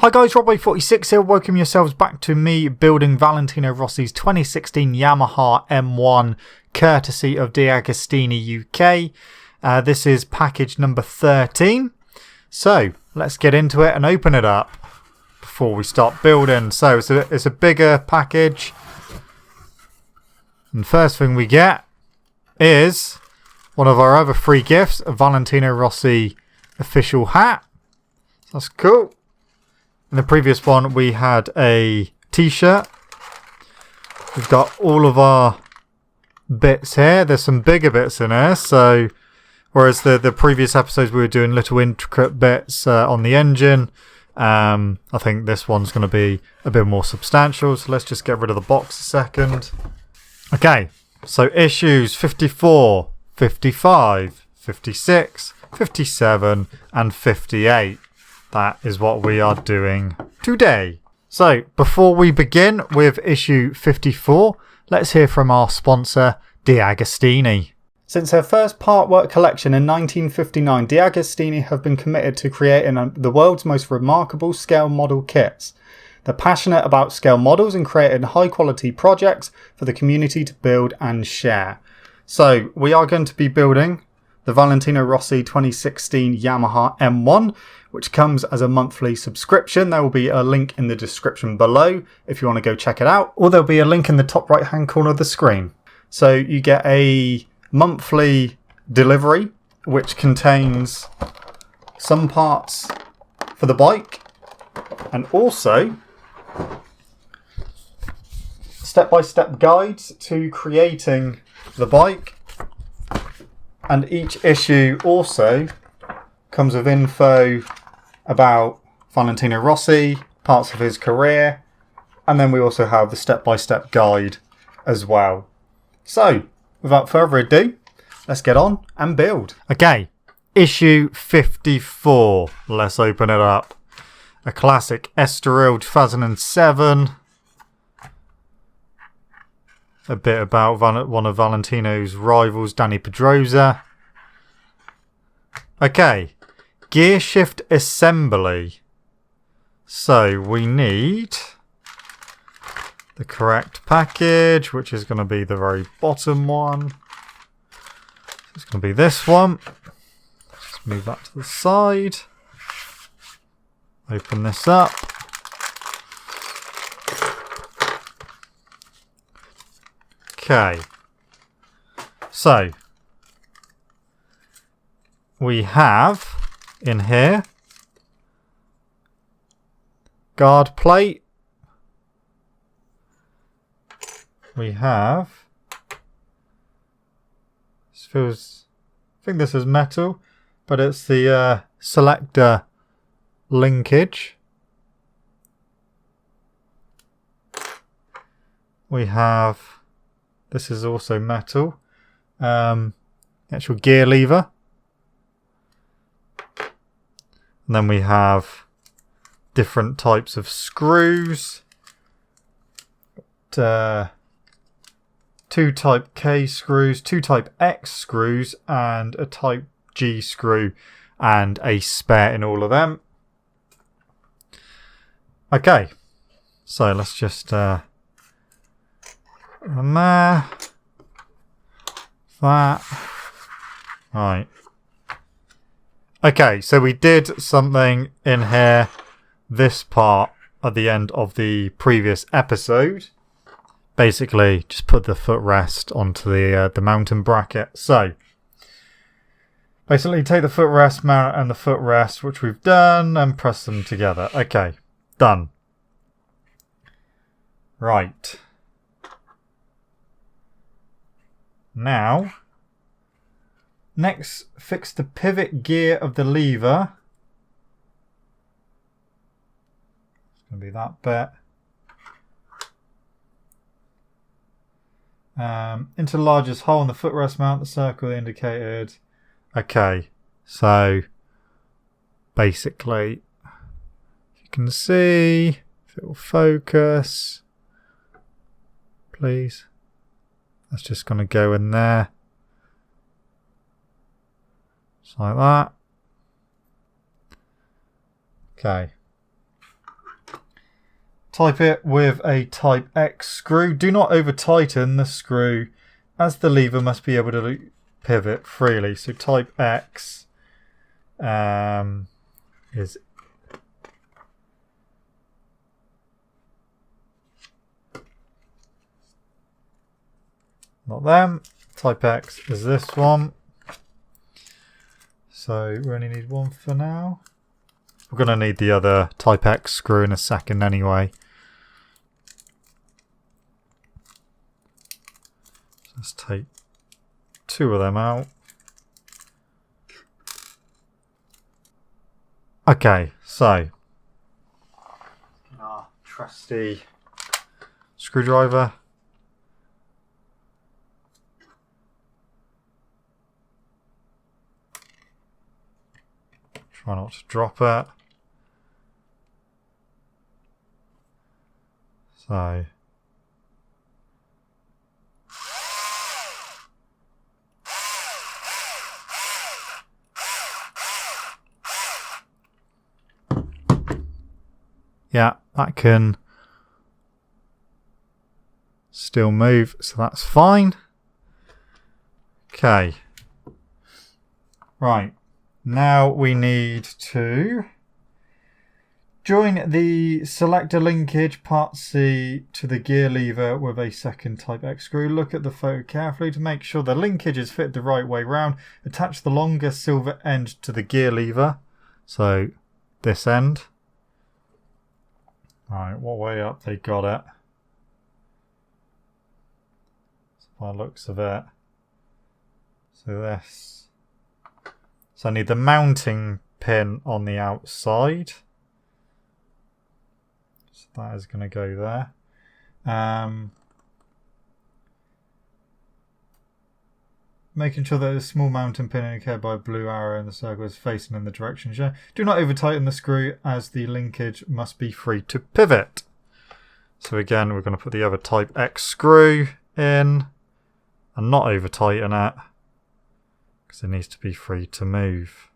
Hi guys, Robboy46 here. Welcome yourselves back to me building Valentino Rossi's 2016 Yamaha M1 courtesy of Agostini UK. This is package number 13. So let's get into it and open it up before we start building. So it's a bigger package. And first thing we get is one of our other free gifts, a Valentino Rossi official hat. That's cool. In the previous one, we had a t-shirt. We've got all of our bits here. There's some bigger bits in here. So, whereas the previous episodes we were doing little intricate bits on the engine, I think this one's going to be a bit more substantial. So let's just get rid of the box a second. Okay, so issues 54, 55, 56, 57, and 58. That is what we are doing today. So, before we begin with issue 54, let's hear from our sponsor, Agostini. Since their first part work collection in 1959, Agostini have been committed to creating the world's most remarkable scale model kits. They're passionate about scale models and creating high quality projects for the community to build and share. So, we are going to be building the Valentino Rossi 2016 Yamaha M1, which comes as a monthly subscription. There will be a link in the description below if you want to go check it out, or there'll be a link in the top right hand corner of the screen. So you get a monthly delivery which contains some parts for the bike and also step-by-step guides to creating the bike. And each issue also comes with info about Valentino Rossi, parts of his career, and then we also have the step-by-step guide as well. So, without further ado, let's get on and build. Okay, issue 54. Let's open it up. A classic Estoril 2007. A bit about one of Valentino's rivals, Danny Pedrosa. Okay, gear shift assembly. So we need the correct package, which is going to be the very bottom one. It's going to be this one. Just move that to the side. Open this up. Okay, so we have in here guard plate. We have I think this is metal, but it's the selector linkage. We have, this is also metal, actual gear lever. And then we have different types of screws. 2 type K screws, 2 type X screws, and a type G screw, and a spare in all of them. Okay, so let's just and there, that, right. Okay, so we did something in here, this part at the end of the previous episode. Basically, just put the footrest onto the mountain bracket. So, basically take the footrest, mount and the footrest, which we've done, and press them together. Okay, done. Right. Now, next, fix the pivot gear of the lever. It's going to be that bit. Into the largest hole in the footrest, mount the circle indicated. Okay, so basically, if you can see, if it will focus, please. That's just going to go in there. Just like that. Okay. Type it with a Type X screw. Do not over tighten the screw, as the lever must be able to pivot freely. So Type X is not them. Type X is this one. So we only need one for now. We're going to need the other Type X screw in a second anyway. So let's take two of them out. Okay, so our trusty screwdriver. Try not to drop it. So yeah, that can still move, so that's fine. Okay. Right. Now we need to join the selector linkage part C to the gear lever with a second Type X screw. Look at the photo carefully to make sure the linkage is fit the right way round. Attach the longer silver end to the gear lever. So this end. Right, what way up they got it? By the looks of it. So this. So I need the mounting pin on the outside. So that is going to go there. Making sure that the small mounting pin indicated by a blue arrow in the circle is facing in the direction shown. Do not over tighten the screw, as the linkage must be free to pivot. So again, we're going to put the other Type X screw in and not over tighten it, because it needs to be free to move.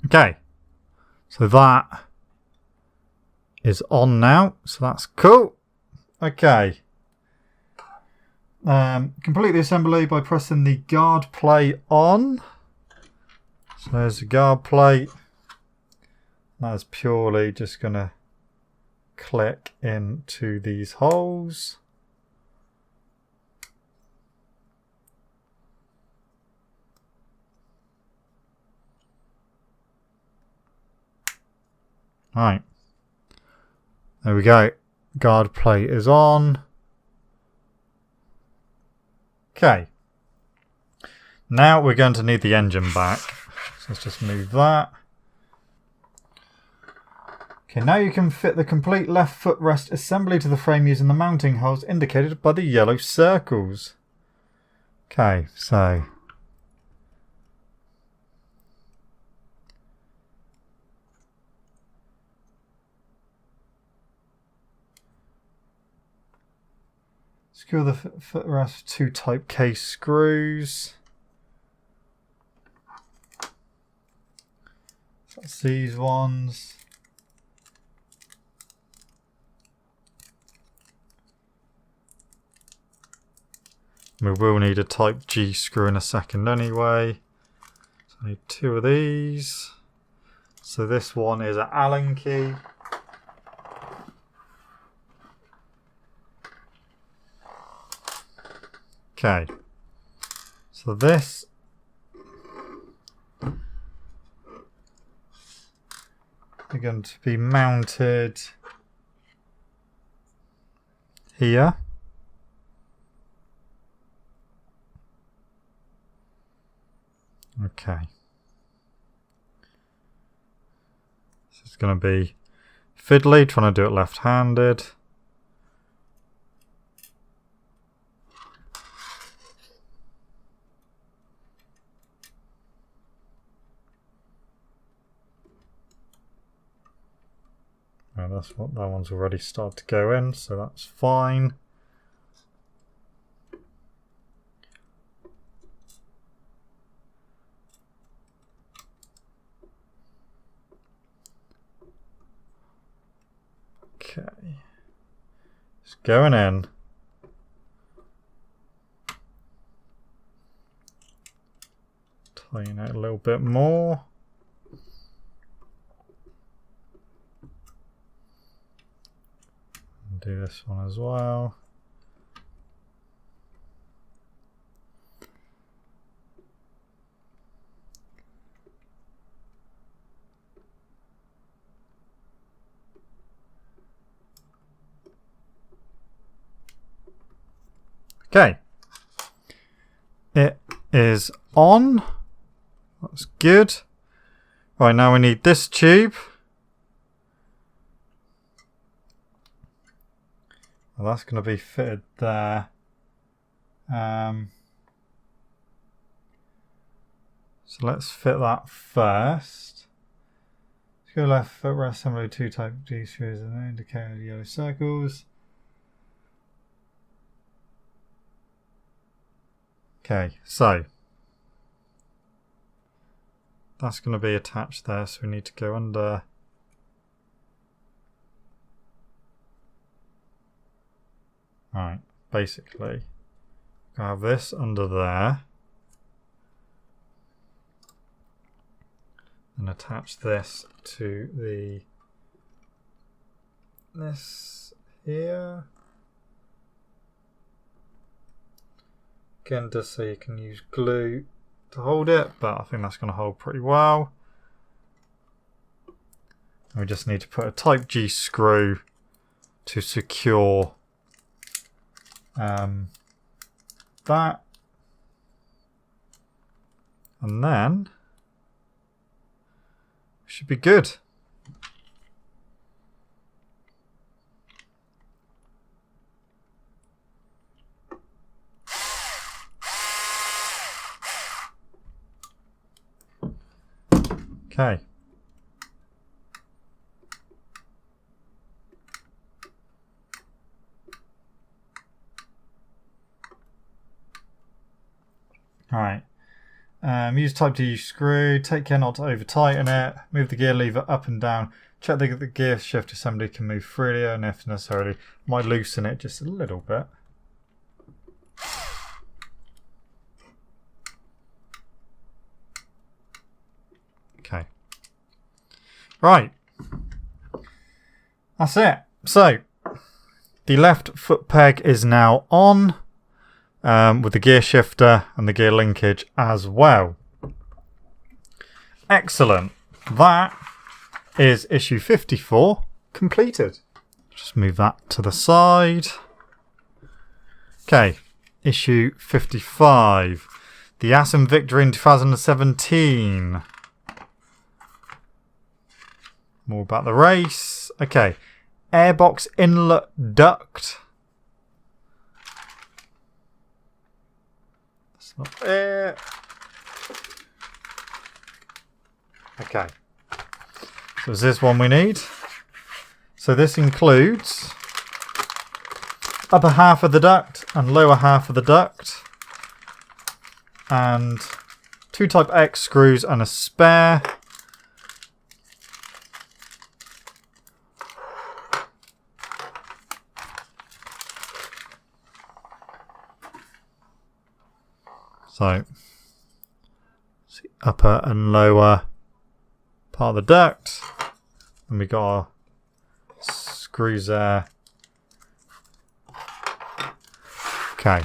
Okay. So that is on now, so that's cool. Okay. Complete the assembly by pressing the guard plate on. So there's the guard plate. That's purely just going to click into these holes. Right, there we go. Guard plate is on. Okay. Now we're going to need the engine back. So let's just move that. Okay, now you can fit the complete left footrest assembly to the frame using the mounting holes indicated by the yellow circles. Okay, so secure the footrest with two Type K screws. So that's these ones. We will need a Type G screw in a second anyway. So I need two of these. So this one is an Allen key. Okay, so this is going to be mounted here. Okay, so it's going to be fiddly, trying to do it left-handed. Okay, that's what that one's already started to go in, so that's fine. Okay, it's going in. Tighten it a little bit more. And do this one as well. Okay, it is on. That's good. Right, now we need this tube. Well, that's going to be fitted there. So let's fit that first. Let's go left footrest assembly, 2 type G screws and indicator yellow circles. Okay, so that's going to be attached there, so we need to go under. Right, basically, I have this under there, and attach this to this here. Again, just so you can use glue to hold it, but I think that's going to hold pretty well. And we just need to put a type G screw to secure that, and then we should be good. Okay. Alright. Use type D screw. Take care not to over tighten it. Move the gear lever up and down. Check that the gear shift assembly can move freely, and if necessary, might loosen it just a little bit. Okay. Right. That's it. So, the left foot peg is now on, with the gear shifter and the gear linkage as well. Excellent. That is issue 54 completed. Just move that to the side. Okay, issue 55. The Assen victory in 2017. More about the race. Okay, airbox inlet duct. That's not it. Okay, so is this one we need? So this includes upper half of the duct and lower half of the duct, and 2 type X screws and a spare. So, see, upper and lower part of the duct, and we got our screws there. Okay.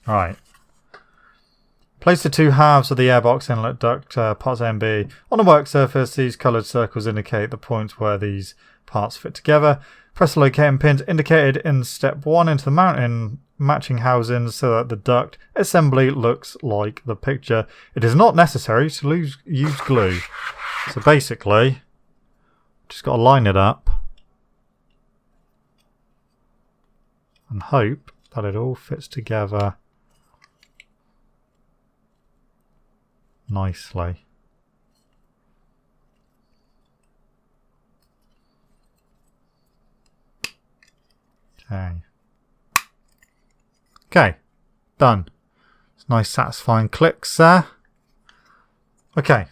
Alright. Place the 2 halves of the airbox inlet duct, parts A and B, on a work surface. These coloured circles indicate the points where these parts fit together. Press the locating pins indicated in step 1 into the mounting matching housings so that the duct assembly looks like the picture. It is not necessary to use glue. So basically, just got to line it up and hope that it all fits together nicely. Okay. Okay. Done. It's nice satisfying clicks there. Okay.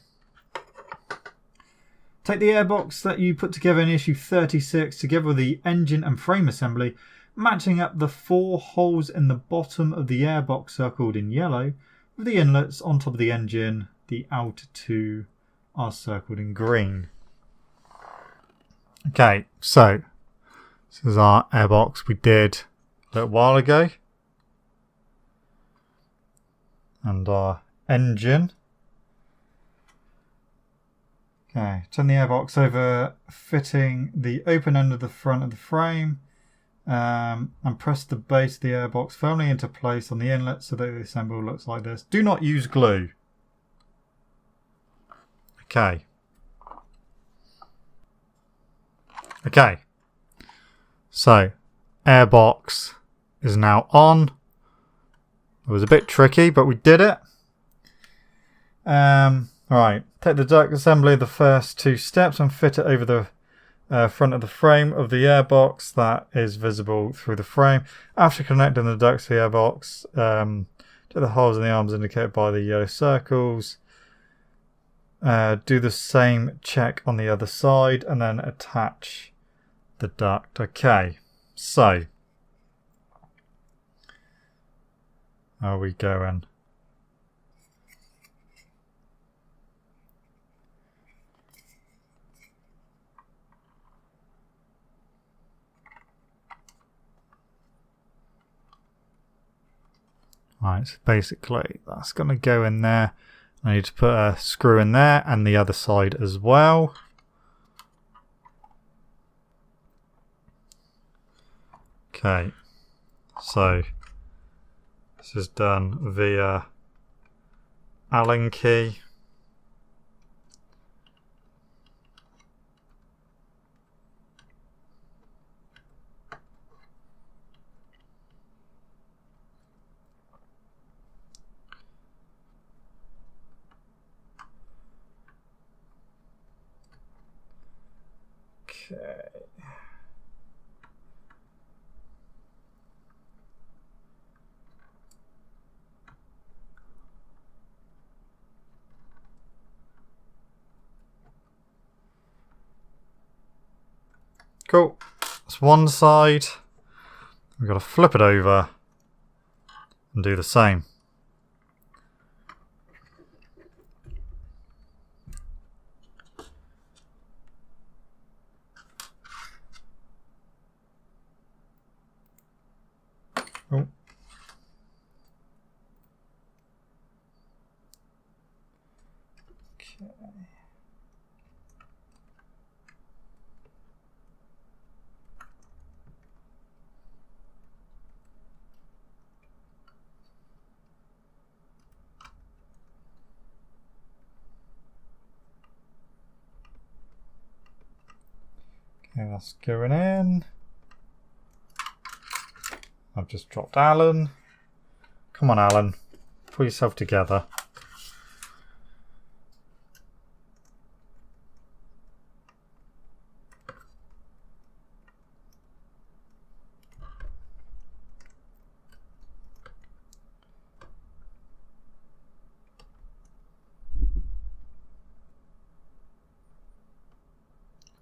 Take the airbox that you put together in issue 36 together with the engine and frame assembly, matching up the 4 holes in the bottom of the airbox circled in yellow with the inlets on top of the engine. The outer 2 are circled in green. Okay, so this is our airbox we did a little while ago. And our engine. Okay, turn the airbox over, fitting the open end of the front of the frame, and press the base of the airbox firmly into place on the inlet so that the assembly looks like this. Do not use glue. Okay. Okay. So, airbox is now on. It was a bit tricky, but we did it. Alright, take the duct assembly of the first 2 steps and fit it over the front of the frame of the airbox that is visible through the frame. After connecting the ducts to the airbox, to the holes in the arms indicated by the yellow circles. Do the same check on the other side and then attach the duct. Okay, so how are we going? Right, so basically that's going to go in there. I need to put a screw in there and the other side as well. Okay, so this is done via Allen key. Okay. Cool. That's one side. We've got to flip it over and do the same. Oh. Okay. Okay, that's going in. I've just dropped Alan. Come on, Alan. Pull yourself together.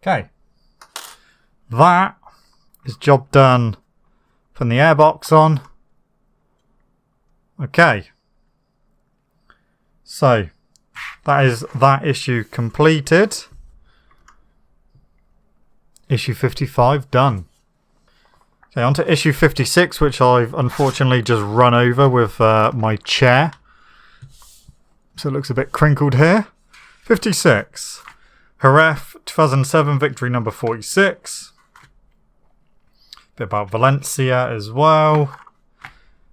Okay. That is job done. Putting the airbox on. Okay. So, that is that issue completed. Issue 55 done. Okay, on to issue 56, which I've unfortunately just run over with my chair. So it looks a bit crinkled here. 56. Jerez 2007, victory number 46. Bit about Valencia as well.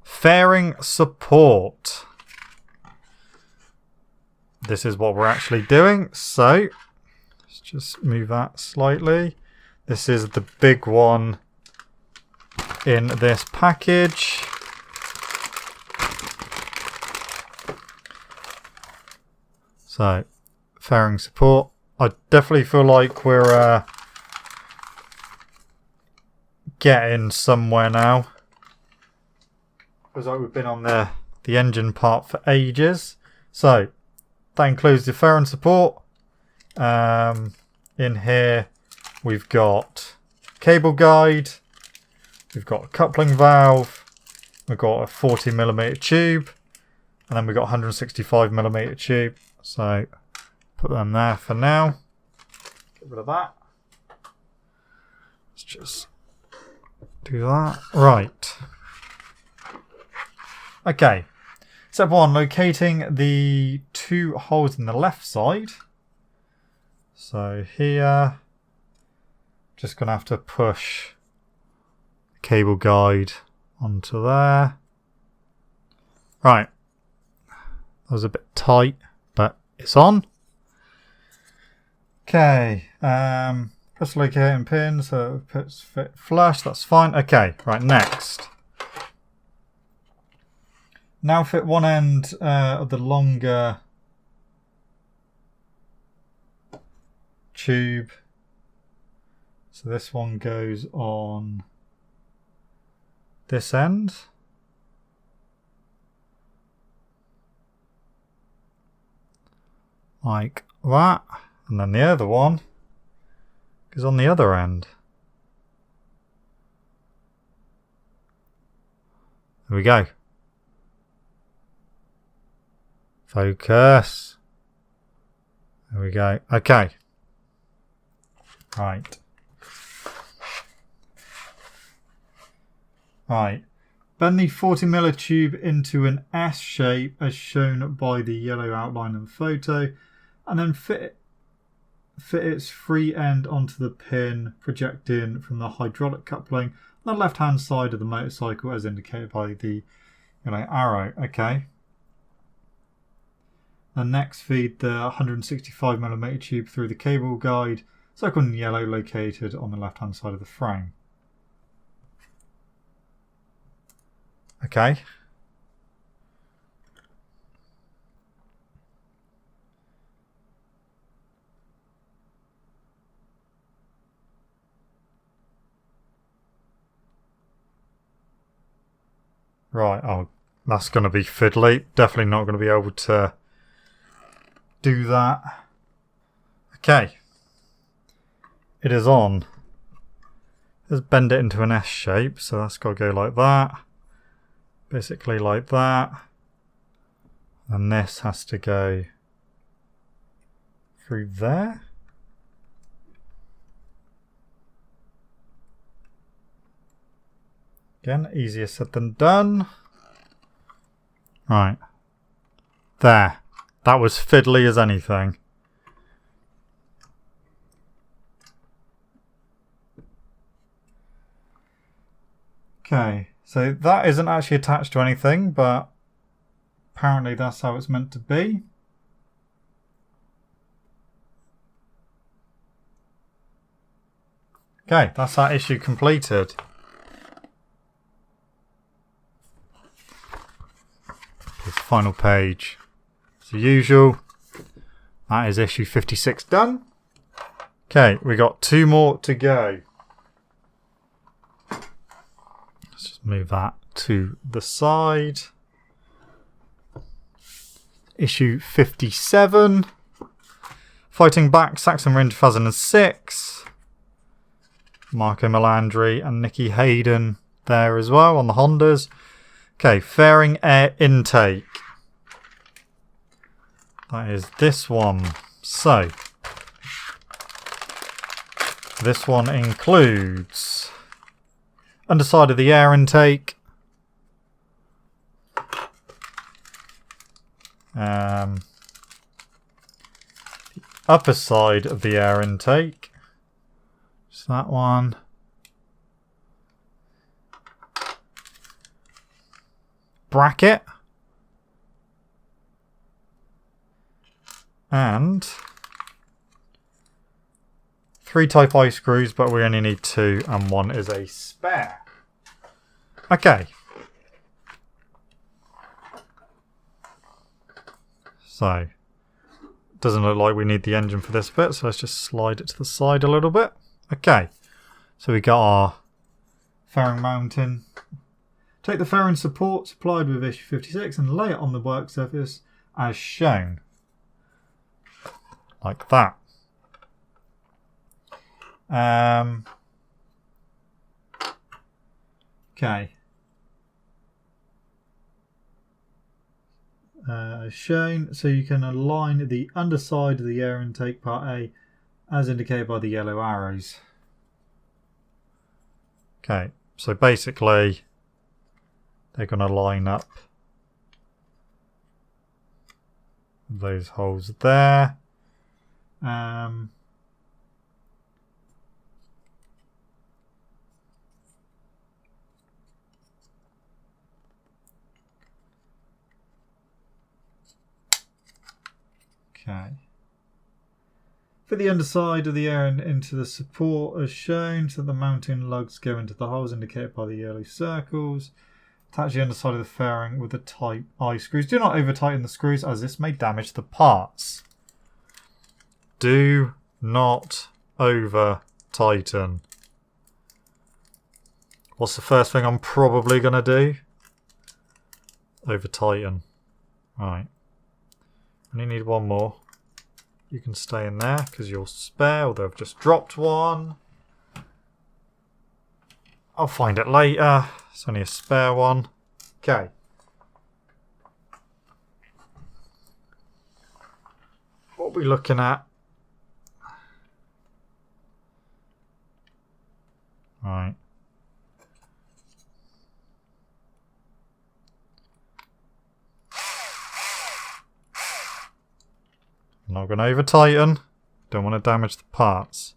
Fairing support. This is what we're actually doing. So, let's just move that slightly. This is the big one in this package. So, fairing support. I definitely feel like we're getting somewhere now. Feels like we've been on the engine part for ages. So that includes the fairing support. In here we've got cable guide, we've got a coupling valve, we've got a 40mm tube, and then we've got 165mm tube. So put them there for now. Get rid of that. Let's just do that. Right. Okay. Step 1, locating the 2 holes in the left side. So here, just going to have to push the cable guide onto there. Right. That was a bit tight, but it's on. Okay. Press locating pin so it puts fit flush. That's fine. Okay. Right. Next. Now fit one end of the longer tube. So this one goes on this end. Like that. And then the other one goes on the other end. There we go. Focus. There we go. Okay. Right. Right. Bend the 40mm tube into an S shape as shown by the yellow outline in the photo, and then fit its free end onto the pin projecting from the hydraulic coupling on the left hand side of the motorcycle as indicated by the arrow. Okay. And next feed the 165mm tube through the cable guide, circle in yellow located on the left hand side of the frame. Okay. Right, oh, that's going to be fiddly. Definitely not going to be able to do that. Okay. It is on. Let's bend it into an S shape, so that's got to go like that. Basically like that. And this has to go through there. Again, easier said than done. Right. There. That was fiddly as anything. Okay, so that isn't actually attached to anything, but apparently that's how it's meant to be. Okay, that's that issue completed. This final page. As usual, that is issue 56 done. Okay, we got 2 more to go. Let's just move that to the side. Issue 57. Fighting Back, Saxon Ring 2006. Marco Melandri and Nicky Hayden there as well on the Hondas. Okay, fairing air intake. That is this one. So, this one includes underside of the air intake, the upper side of the air intake, just that one, bracket, and 3 Type I screws, but we only need 2 and 1 is a spare. Okay. So, doesn't look like we need the engine for this bit, so let's just slide it to the side a little bit. Okay. So we got our fairing mounting. Take the fairing support supplied with issue 56 and lay it on the work surface as shown. Like that. Okay. As shown, so you can align the underside of the air intake part A as indicated by the yellow arrows. Okay, so basically they're going to line up those holes there. Okay. Fit the underside of the air into the support as shown, so the mounting lugs go into the holes indicated by the yellow circles. Attach the underside of the fairing with the Type I screws. Do not over tighten the screws as this may damage the parts. Do not over tighten. What's the first thing I'm probably going to do? Over tighten. Right. Only need one more. You can stay in there because you're spare, although I've just dropped one. I'll find it later. It's only a spare one. Okay. What are we looking at? Right. I'm not going to over tighten. Don't want to damage the parts.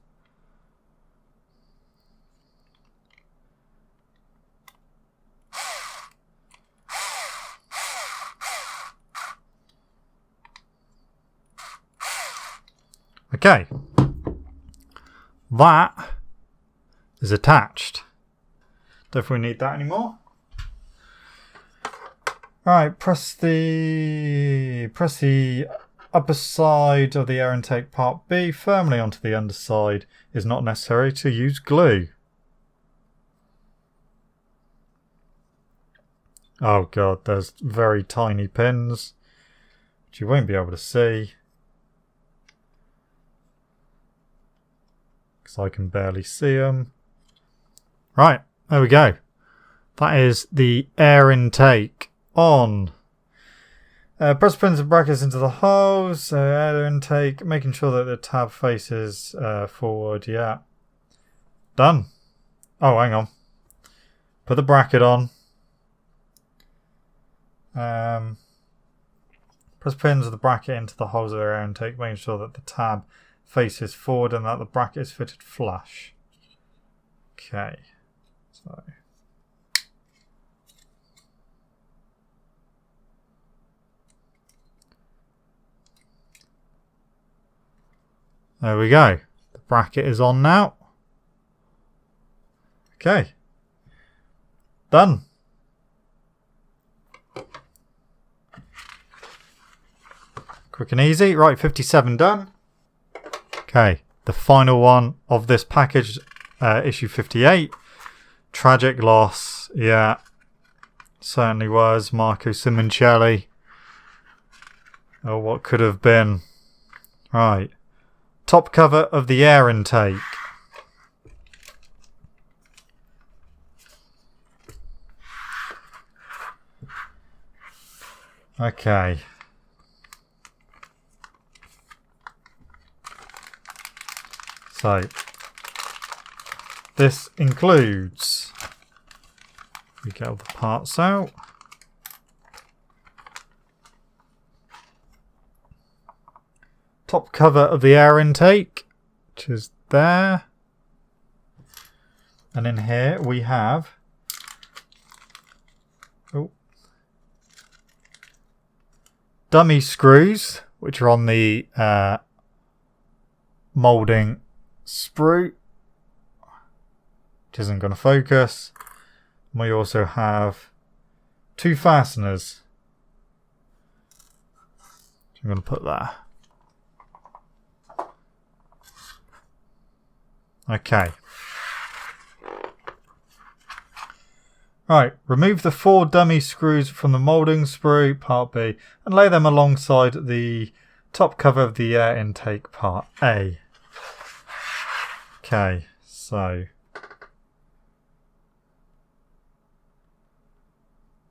Okay. That is attached. Definitely need that anymore. Alright, press the upper side of the air intake part B firmly onto the underside. It is not necessary to use glue. Oh god, there's very tiny pins which you won't be able to see because I can barely see them. Right, there we go. That is the air intake on. Press pins and brackets into the holes. Air intake, making sure that the tab faces forward. Yeah. Done. Oh, hang on. Put the bracket on. Press pins of the bracket into the holes of the air intake, making sure that the tab faces forward and that the bracket is fitted flush. Okay. So. There we go. The bracket is on now. Okay. Done. Quick and easy. Right, 57 done. Okay, the final one of this package, issue 58. Tragic loss. Yeah, certainly was. Marco Simoncelli. Oh, what could have been. Right. Top cover of the air intake. Okay. So, this includes, we get all the parts out. Top cover of the air intake, which is there. And in here we have dummy screws, which are on the moulding sprue, which isn't going to focus. We also have two fasteners. I'm going to put there. Okay. Right, remove the 4 dummy screws from the moulding sprue, part B, and lay them alongside the top cover of the air intake, part A. Okay, so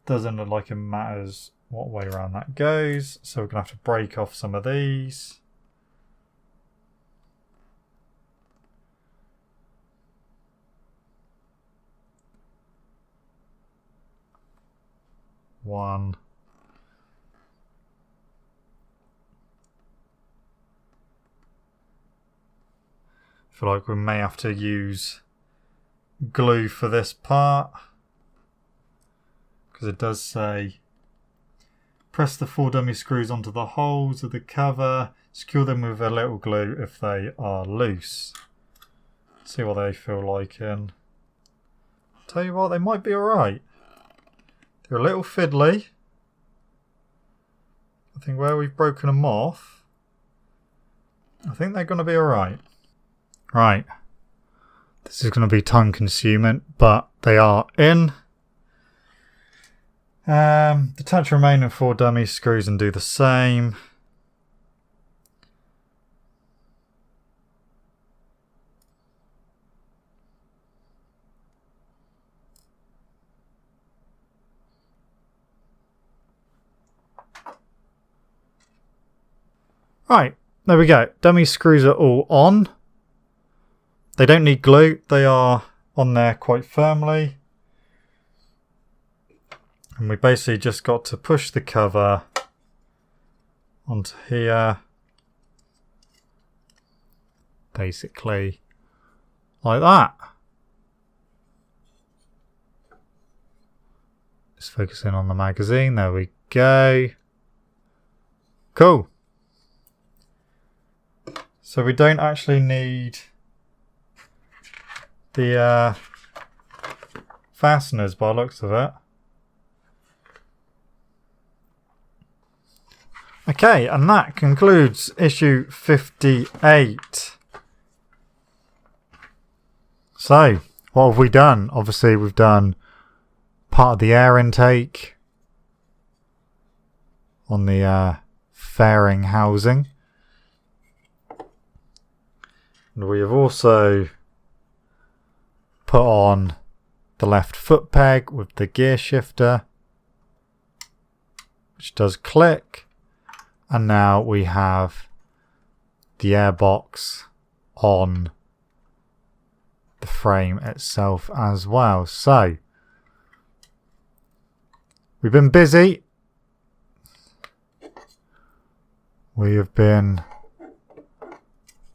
doesn't look like it matters what way around that goes, so we're going to have to break off some of these. One. I feel like we may have to use glue for this part, because it does say press the 4 dummy screws onto the holes of the cover, secure them with a little glue if they are loose. See what they feel like, and I'll tell you what, they might be alright. They're a little fiddly. I think where we've broken them off, I think they're going to be alright. Right. This is going to be time consuming, but they are in. Detach remaining 4 dummy screws and do the same. Right, there we go. Dummy screws are all on. They don't need glue. They are on there quite firmly. And we basically just got to push the cover onto here. Basically like that. Just focusing on the magazine. There we go. Cool. So we don't actually need the fasteners by the looks of it. Okay, and that concludes issue 58. So, what have we done? Obviously, we've done part of the air intake on the fairing housing. And we have also put on the left foot peg with the gear shifter, which does click. And now we have the airbox on the frame itself as well. So, we've been busy. We have been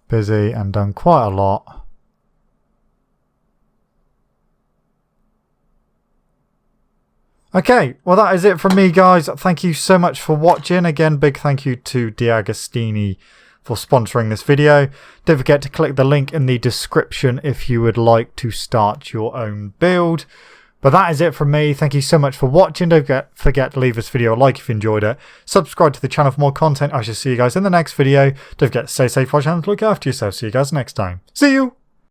busy and done quite a lot. Okay, well that is it from me, guys. Thank you so much for watching. Again, big thank you to Agostini for sponsoring this video. Don't forget to click the link in the description if you would like to start your own build. But that is it from me. Thank you so much for watching. Don't forget to leave this video a like if you enjoyed it. Subscribe to the channel for more content. I shall see you guys in the next video. Don't forget to stay safe, watch and look after yourself. See you guys next time. See you!